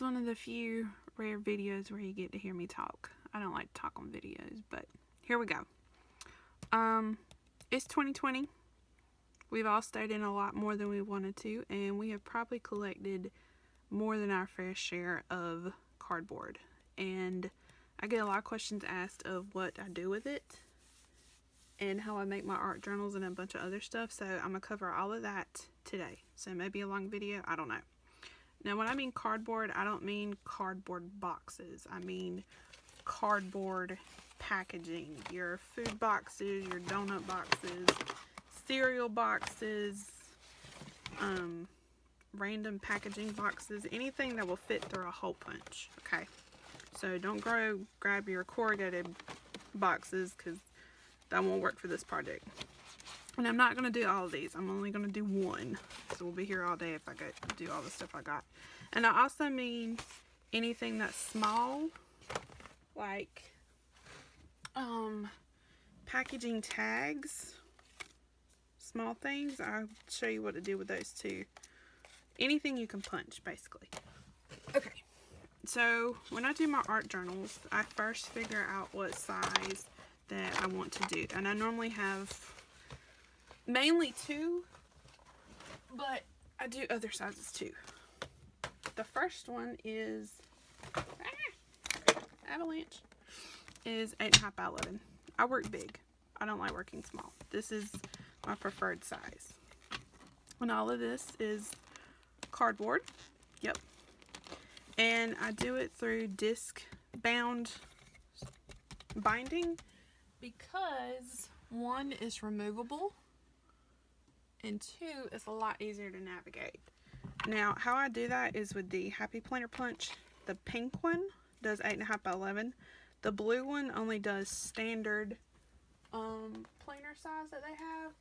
is one of the few rare videos where you get to hear me talk. I don't like to talk on videos, but here we go. It's 2020. We've all stayed in a lot more than we wanted to, and we have probably collected more than our fair share of cardboard. And I get a lot of questions asked of what I do with it and how I make my art journals and a bunch of other stuff. So I'm going to cover all of that today. So maybe a long video, I don't know. Now when I mean cardboard, I don't mean cardboard boxes. I mean cardboard packaging. Your food boxes, your donut boxes, cereal boxes, random packaging boxes, anything that will fit through a hole punch. Okay, so don't go grab your corrugated boxes because that won't work for this project. And I'm not going to do all of these. I'm only going to do one. So we'll be here all day if I do all the stuff I got. And I also mean anything that's small, like packaging tags, small things. I'll show you what to do with those too. Anything you can punch, basically. Okay, so when I do my art journals, I first figure out what size that I want to do. And I normally have mainly 2, but I do other sizes too. The first one is avalanche, is 8.5 by 11. I work big. I don't like working small. This is my preferred size. And all of this is cardboard. Yep. And I do it through disc bound binding because 1 is removable and 2 is a lot easier to navigate. Now how I do that is with the Happy Planner Punch. The pink one does 8.5 by 11. The blue one only does standard planner size that they have,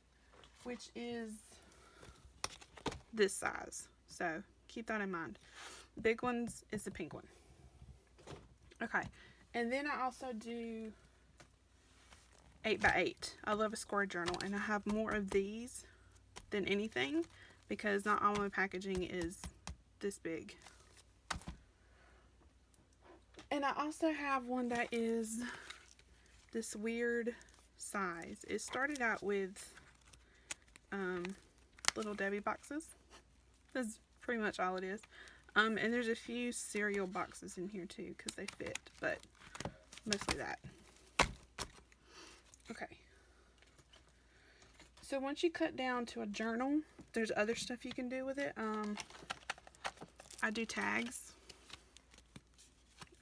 which is this size. So keep that in mind. Big ones is the pink one. Okay, and then I also do 8 by 8. I love a square journal, and I have more of these than anything because not all my packaging is this big. And I also have one that is this weird size. It started out with Little Debbie boxes. That's pretty much all it is. And there's a few cereal boxes in here too because they fit, but mostly that. Okay. So once you cut down to a journal, there's other stuff you can do with it. I do tags.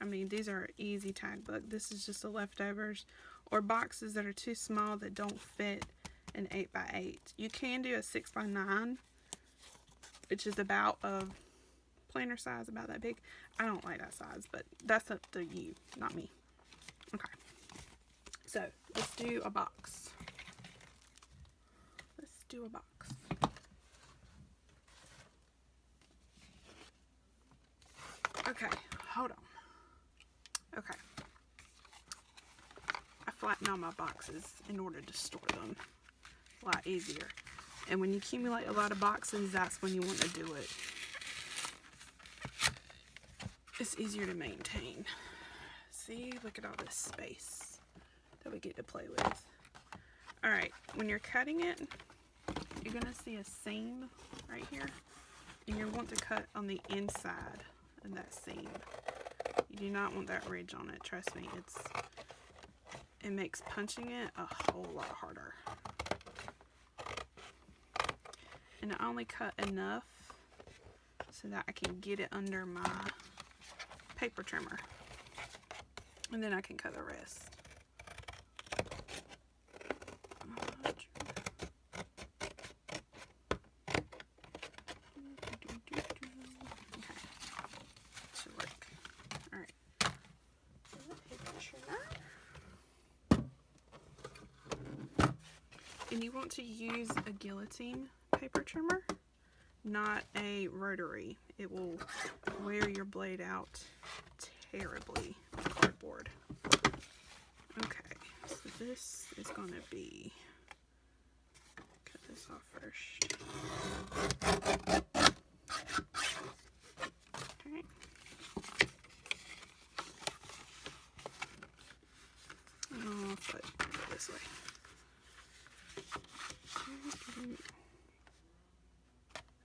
I mean, these are an easy tag book. This is just the leftovers or boxes that are too small that don't fit an 8 by 8. You can do a 6 by 9, which is about a planner size, about that big. I don't like that size, but that's up to you, not me. Okay. So let's do a box. Let's do a box. Okay, hold on. Okay. I flatten out my boxes in order to store them a lot easier. And when you accumulate a lot of boxes, that's when you want to do it. It's easier to maintain. See, look at all this space that we get to play with. Alright, when you're cutting it, you're going to see a seam right here. And you want to cut on the inside of that seam. You do not want that ridge on it, trust me. It makes punching it a whole lot harder. And I only cut enough so that I can get it under my paper trimmer. And then I can cut the rest. And you want to use a guillotine paper trimmer, not a rotary. It will wear your blade out terribly on cardboard. Okay, so this is going to be, cut this off first. Okay. way.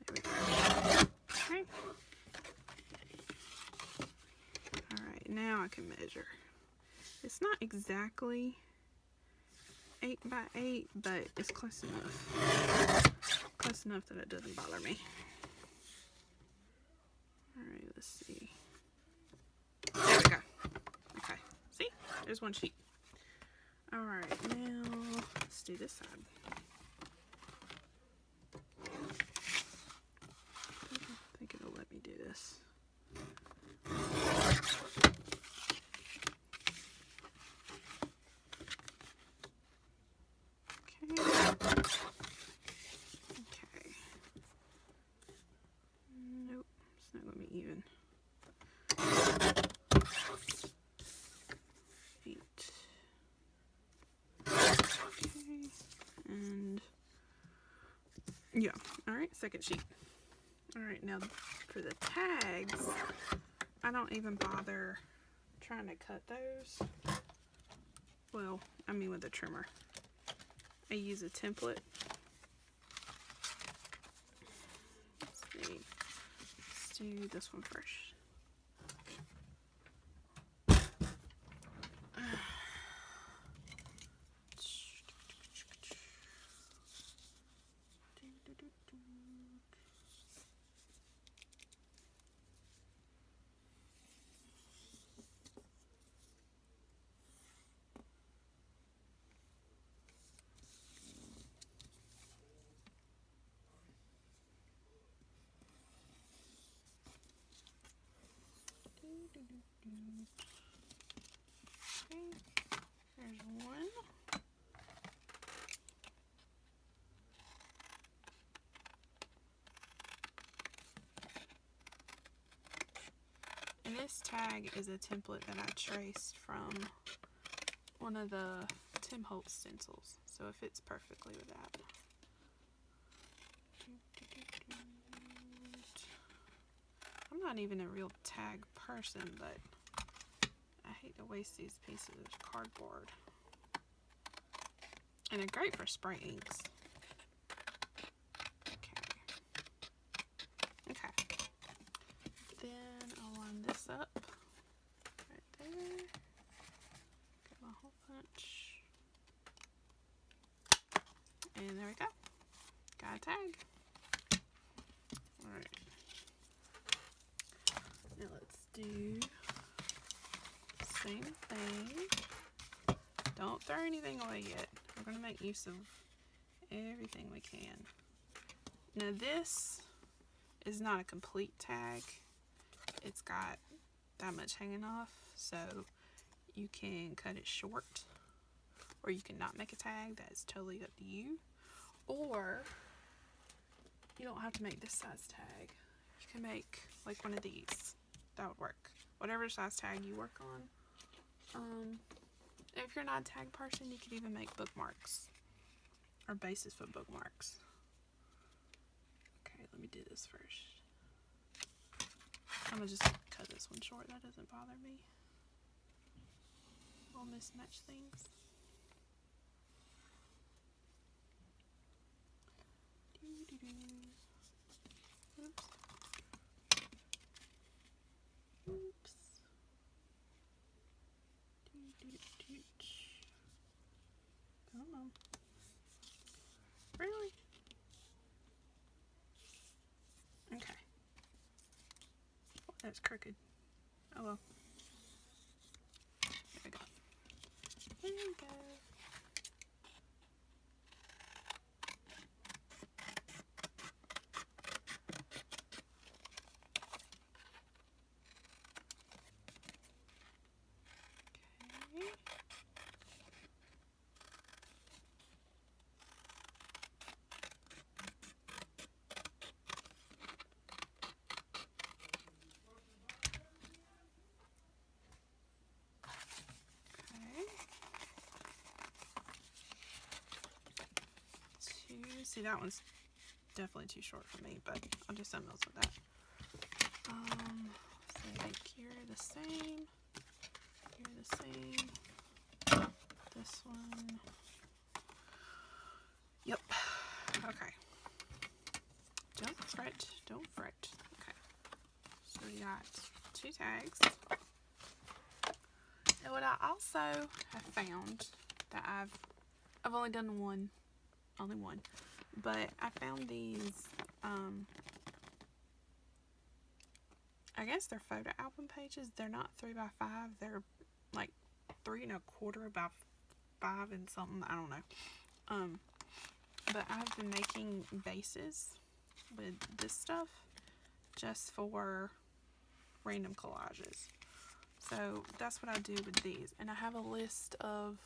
There we go. Okay. Alright, now I can measure. It's not exactly 8 by 8, but it's close enough. Close enough that it doesn't bother me. Alright, let's see. There we go. Okay, see? There's one sheet. Alright, now let's do this side. I think it'll let me do this. Okay. Nope, it's not letting me even. 8. Okay. And yeah. Alright, second sheet. Alright, now for the tags, I don't even bother trying to cut those. Well, I mean with a trimmer. I use a template. Let's see. Let's do this one first. Okay, there's one. And this tag is a template that I traced from one of the Tim Holtz stencils, so it fits perfectly with that. I'm not even a real tag person, but I hate to waste these pieces of cardboard. And they're great for spray inks. Okay. Then I'll line this up right there. Get my hole punch. And there we go. Got a tag. Alright. Now let's do the same thing. Don't throw anything away yet. We're going to make use of everything we can. Now this is not a complete tag. It's got that much hanging off, so you can cut it short, or you can not make a tag. That's totally up to you. Or you don't have to make this size tag. You can make like one of these. That would work. Whatever size tag you work on. If you're not a tag person, you could even make bookmarks or bases for bookmarks. Okay, let me do this first. I'm gonna just cut this one short. That doesn't bother me. I'll mismatch things. Oops. Oops. Come on. Really? Okay. Oh, that's crooked. Oh well. There we go. There we go. See, that one's definitely too short for me, but I'll do something else with that. So like here the same, here the same, this one, 2 tags. And what I also have found that I've only done only one, but I found these, I guess they're photo album pages. They're not 3x5. They're like 3 1/4 by 5 and something. I don't know. But I've been making bases with this stuff just for random collages. So that's what I do with these. And I have a list of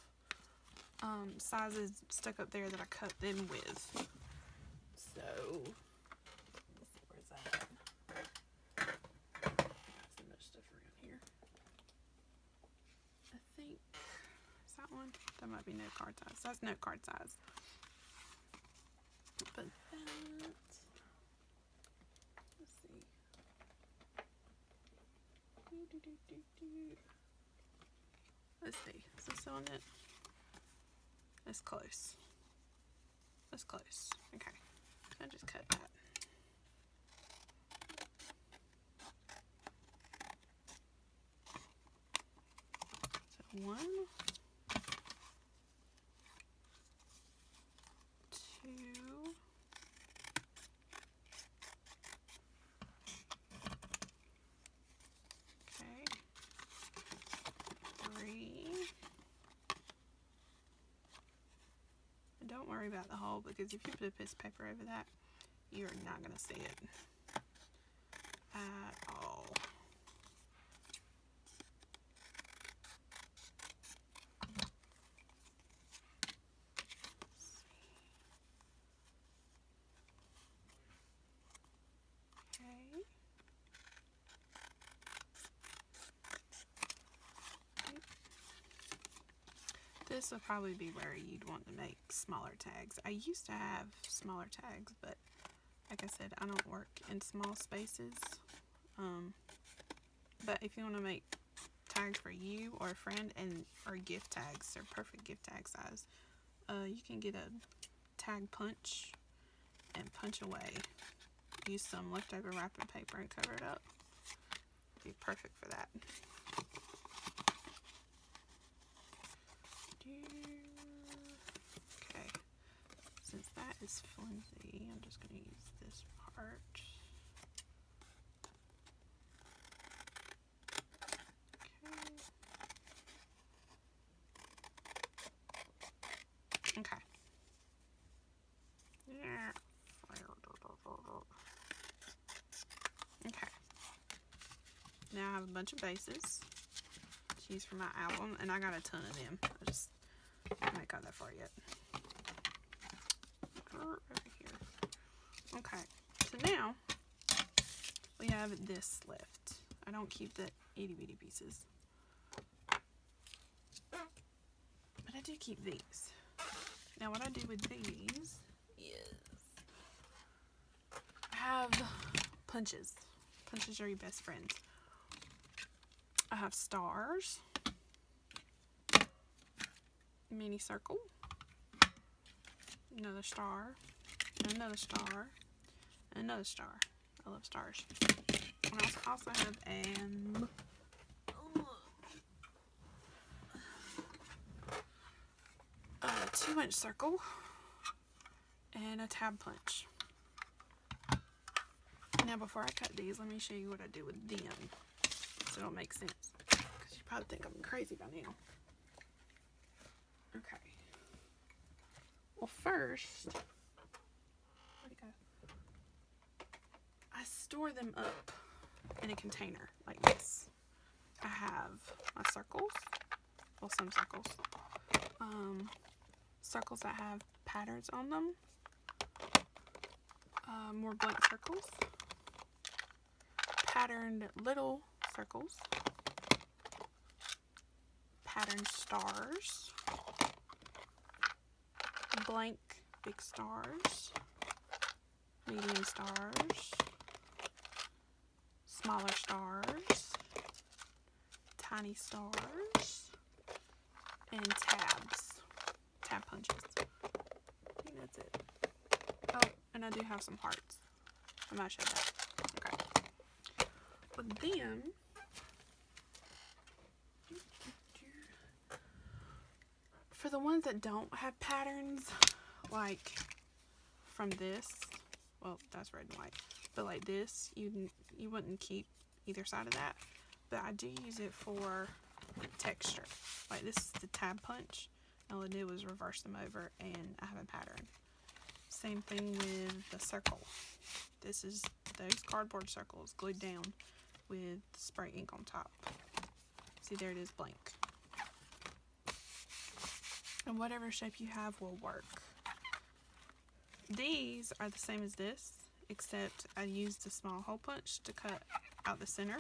sizes stuck up there that I cut them with. So, let's see, where's that? Got so much stuff around here. I think, is that one? That might be note card size. That's note card size. But that, let's see. Let's see. Is this on it? It's close. It's close. Okay. I just cut that. So 1, 2, okay, 3. And don't worry about the hole, because if you put a piece of paper over that, you're not going to see it at all. Okay. This will probably be where you'd want to make smaller tags. I used to have smaller tags, but like I said, I don't work in small spaces. But if you want to make tags for you or a friend, or gift tags, they're perfect gift tag size. You can get a tag punch and punch away. Use some leftover wrapping paper and cover it up. Be perfect for that. Okay, since that is flimsy, I'm just going to use this part. Okay. Yeah. Okay. Now I have a bunch of bases to use for my album, and I got a ton of them. I haven't got that far yet. Over here. Okay. So now we have this left. I don't keep the itty bitty pieces, but I do keep these. Now what I do with these is I have punches. Punches are your best friends. I have stars, mini circle, another star, another star, and another star. I love stars. And I also have a 2-inch circle and a tab punch. Now before I cut these, let me show you what I do with them so it'll make sense, because you probably think I'm crazy by now. Okay. Well, first, where'd it go? I store them up in a container like this. I have my circles, well, some circles, circles that have patterns on them, more blank circles, patterned little circles, patterned stars, blank big stars, medium stars, smaller stars, tiny stars, and tab punches. I think that's it. Oh, and I do have some hearts. I might show that. Okay. With them, For the ones that don't have patterns, like from this, well, that's red and white, but like this, you wouldn't keep either side of that. But I do use it for texture. Like this is the tab punch. All I did was reverse them over and I have a pattern. Same thing with the circle. This is those cardboard circles glued down with spray ink on top. See, there it is, blank. And whatever shape you have will work. These are the same as this, except I used the small hole punch to cut out the center.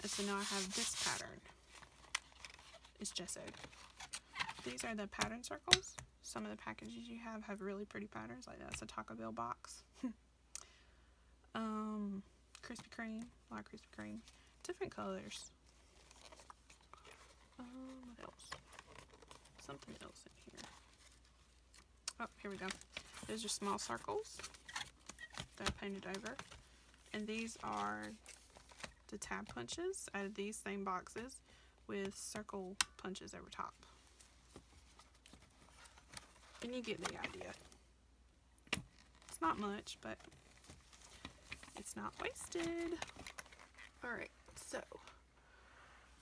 And so now I have this pattern. It's gessoed. These are the pattern circles. Some of the packages you have really pretty patterns, like that's a Taco Bell box. Krispy Kreme, a lot of Krispy Kreme. Different colors. What else? Something else in here. Oh, here we go. Those are small circles that I painted over. And these are the tab punches out of these same boxes with circle punches over top. And you get the idea. It's not much, but it's not wasted. Alright, so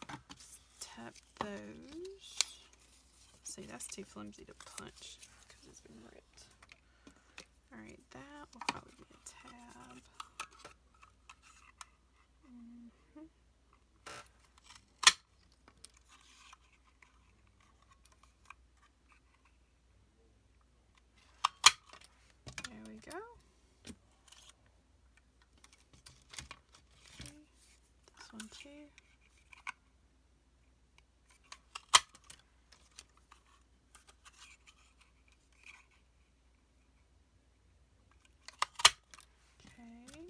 let's tap those. See, that's too flimsy to punch because it's been ripped. Alright, that will probably be a tab. There we go. Okay, this one too. Okay.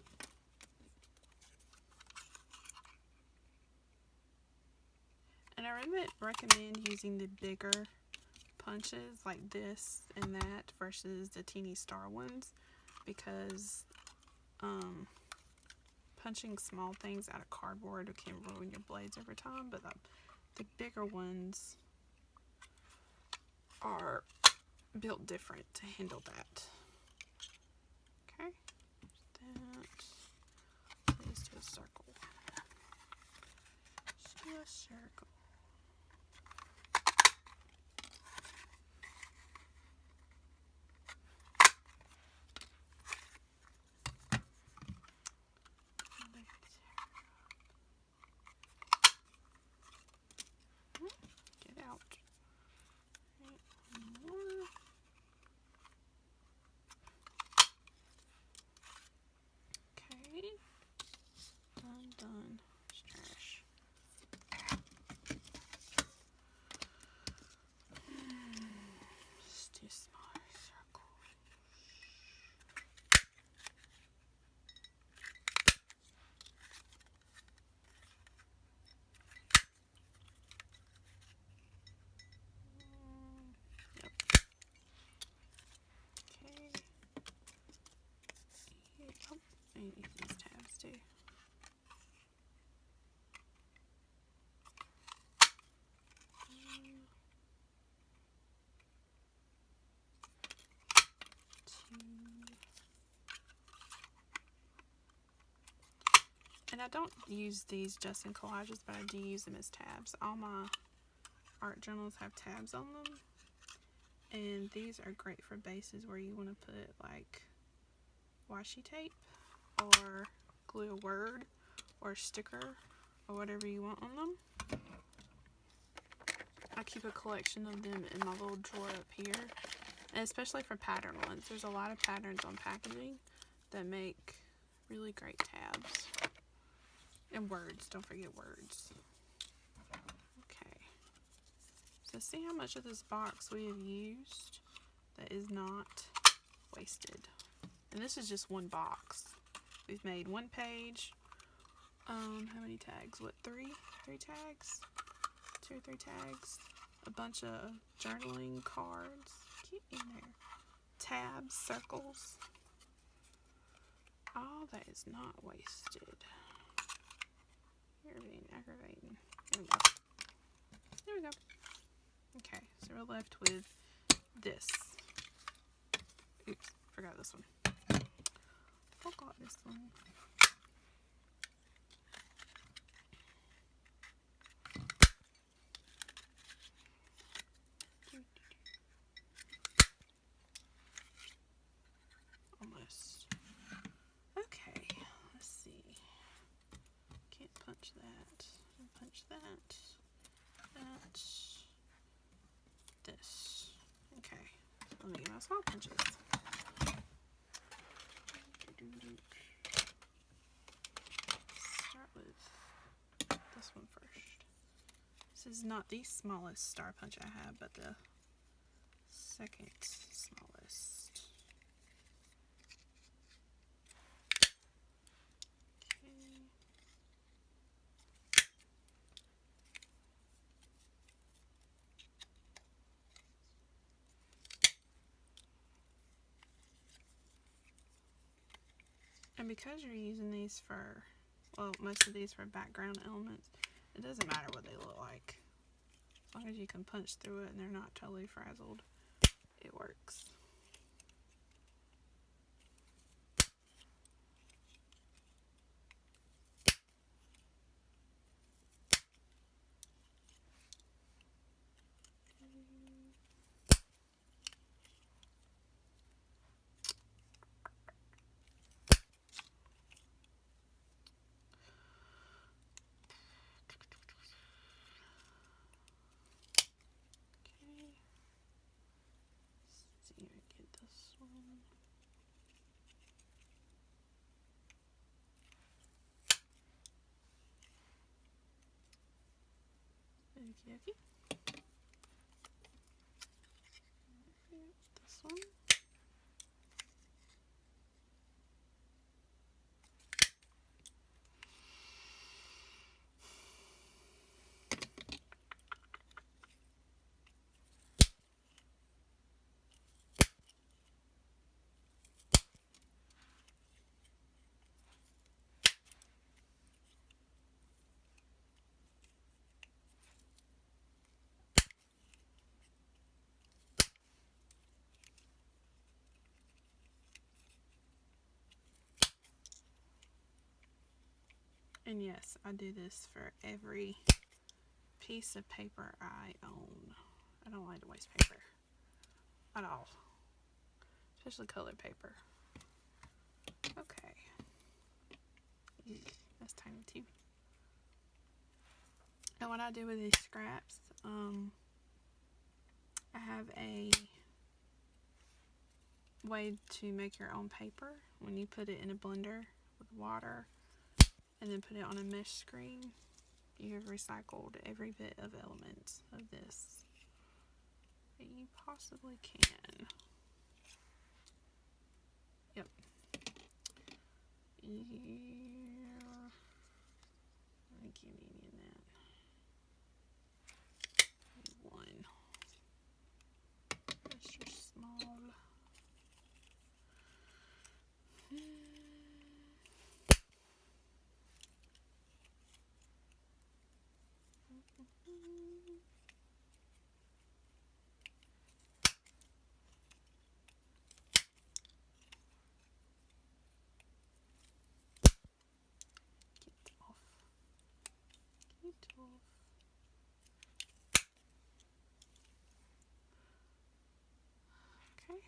And I really recommend using the bigger punches like this and that versus the teeny star ones, because punching small things out of cardboard can ruin your blades over time, but the bigger ones are built different to handle that. Okay, that. Let's do a circle. Let's do a circle. Get out. One more. Okay. Done. It's trash. Let's do smaller circle. Yep. Okay. Oh, I need these tabs too. And I don't use these just in collages, but I do use them as tabs. All my art journals have tabs on them. And these are great for bases where you want to put like washi tape or glue a word or a sticker or whatever you want on them. I keep a collection of them in my little drawer up here. And especially for pattern ones. There's a lot of patterns on packaging that make really great tabs. And words, don't forget words. Okay. So see how much of this box we have used that is not wasted. And this is just one box. We've made one page. How many tags? What, three? 3 tags? 2 or 3 tags. A bunch of journaling cards. Get in there. Tabs, circles. All that is not wasted. You're being aggravating. There we go. There we go. Okay, so So we're left with this. Oops, forgot this one. Forgot this one. Almost. Okay, let's see. Can't punch that. Punch that. That. This. Okay. Let me get my small punches. Start with this one first. This is not the smallest star punch I have, but the second smallest. Okay. And because you're using these for, well, most of these for background elements, it doesn't matter what they look like. As long as you can punch through it and they're not totally frazzled, it works. Okie dokie. This one. And yes, I do this for every piece of paper I own. I don't like to waste paper at all, especially colored paper. Okay. Eek, that's tiny too. And what I do with these scraps, I have a way to make your own paper when you put it in a blender with water and then put it on a mesh screen. You have recycled every bit of elements of this that you possibly can. Yep. Yeah. I can't eat any of that. One. Extra small. Get off. Get off. Okay.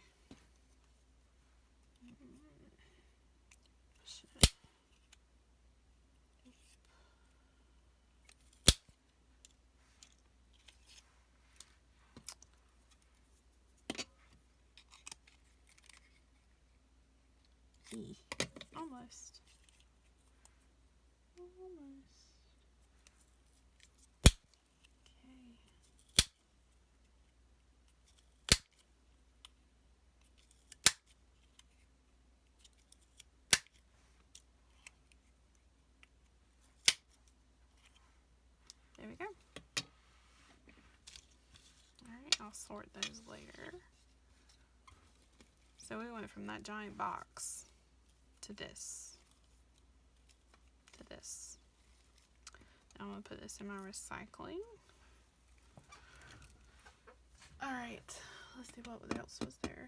Push it. Almost. Almost. Okay. There we go. Alright, I'll sort those later. So we went from that giant box to this. To this. Now I'm going to put this in my recycling. Alright, let's see what else was there.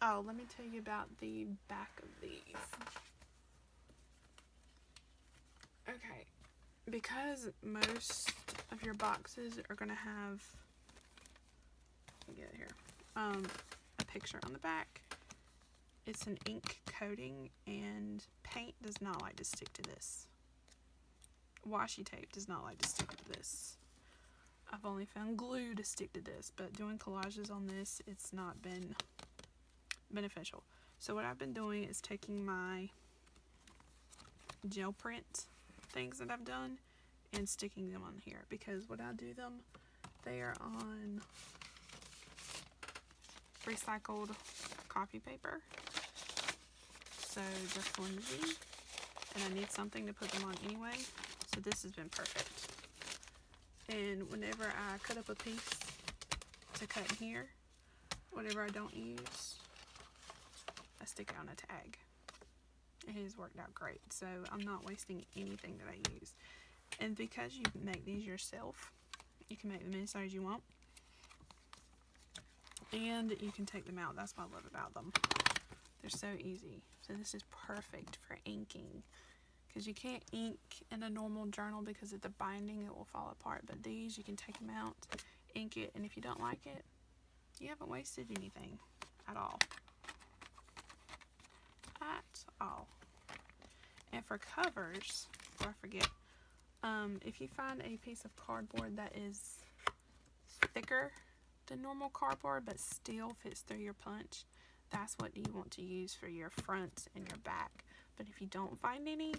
Oh, let me tell you about the back of these. Okay, because most of your boxes are going to have, let me get it here, a picture on the back. It's an ink coating, and paint does not like to stick to this. Washi tape does not like to stick to this. I've only found glue to stick to this, but doing collages on this, it's not been beneficial. So what I've been doing is taking my gel print things that I've done and sticking them on here, because when I do them, they are on recycled copy paper, so they're flimsy, and I need something to put them on anyway, so this has been perfect. And whenever I cut up a piece to cut in here, whatever I don't use, I stick it on a tag. It has worked out great, so I'm not wasting anything that I use. And because you make these yourself, you can make them any size you want, and you can take them out. That's what I love about them. They're so easy. So this is perfect for inking, because you can't ink in a normal journal because of the binding, it will fall apart. But these, you can take them out, ink it, and if you don't like it, you haven't wasted anything at all. At all. And for covers, before I forget, if you find a piece of cardboard that is thicker than normal cardboard but still fits through your punch, that's what you want to use for your front and your back. But if you don't find any,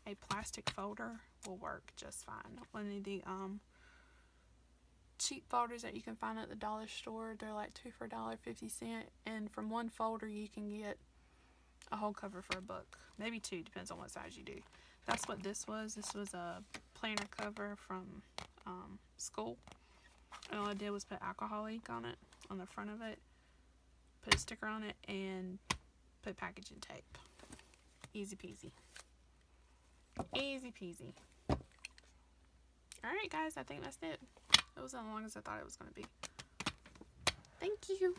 a plastic folder will work just fine. One of the cheap folders that you can find at the dollar store, they're like 2 for $1.50, and from one folder you can get a whole cover for a book, maybe 2, depends on what size you do. That's what this was. This was a planner cover from school, and all I did was put alcohol ink on it, on the front of it, put a sticker on it, and put packaging tape. Easy peasy. Easy peasy. Alright guys, I think that's it. It wasn't as long as I thought it was going to be. Thank you.